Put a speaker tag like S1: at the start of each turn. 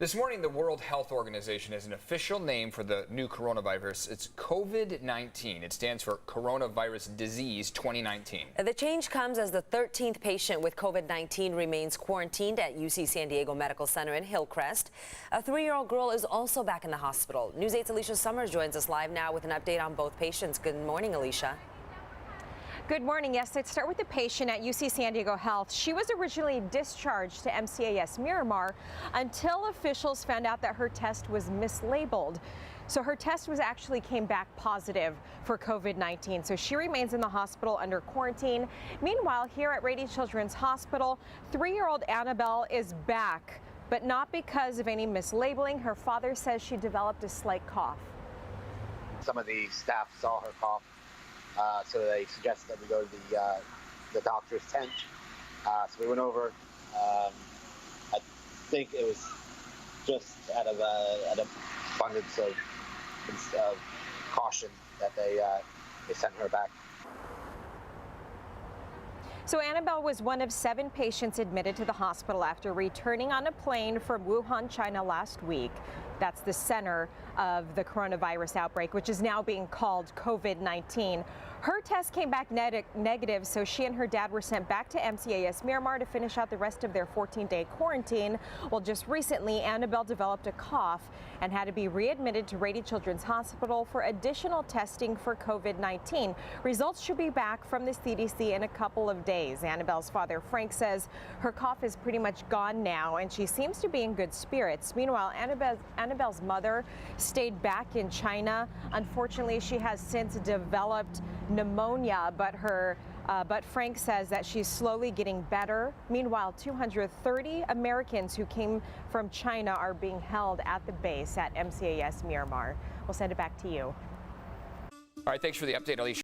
S1: This morning, the World Health Organization has an official name for the new coronavirus. It's COVID-19. It stands for Coronavirus Disease 2019.
S2: The change comes as the 13th patient with COVID-19 remains quarantined at UC San Diego Medical Center in Hillcrest. A 3-year-old girl is also back in the hospital. News 8's Alicia Summers joins us live now with an update on both patients. Good morning, Alicia.
S3: Good morning. Yes, let's start with the patient at UC San Diego Health. She was originally discharged to MCAS Miramar until officials found out that her test was mislabeled. So her test actually came back positive for COVID-19. So she remains in the hospital under quarantine. Meanwhile, here at Rady Children's Hospital, 3-year-old Annabelle is back, but not because of any mislabeling. Her father says she developed a slight cough.
S4: Some of the staff saw her cough. So they suggested that we go to the doctor's tent. So we went over. I think it was just out of an abundance of caution that they sent her back.
S3: So Annabelle was one of 7 patients admitted to the hospital after returning on a plane from Wuhan, China last week. That's the center of the coronavirus outbreak, which is now being called COVID-19. Her test came back negative, so she and her dad were sent back to MCAS Miramar to finish out the rest of their 14-day quarantine. Well, just recently, Annabelle developed a cough and had to be readmitted to Rady Children's Hospital for additional testing for COVID-19. Results should be back from the CDC in a couple of days. Annabelle's father, Frank, says her cough is pretty much gone now, and she seems to be in good spirits. Meanwhile, Annabelle's mother stayed back in China. Unfortunately, she has since developed pneumonia, but Frank says that she's slowly getting better. Meanwhile, 230 Americans who came from China are being held at the base at MCAS Miramar. We'll send it back to you.
S1: All right, thanks for the update, Alicia.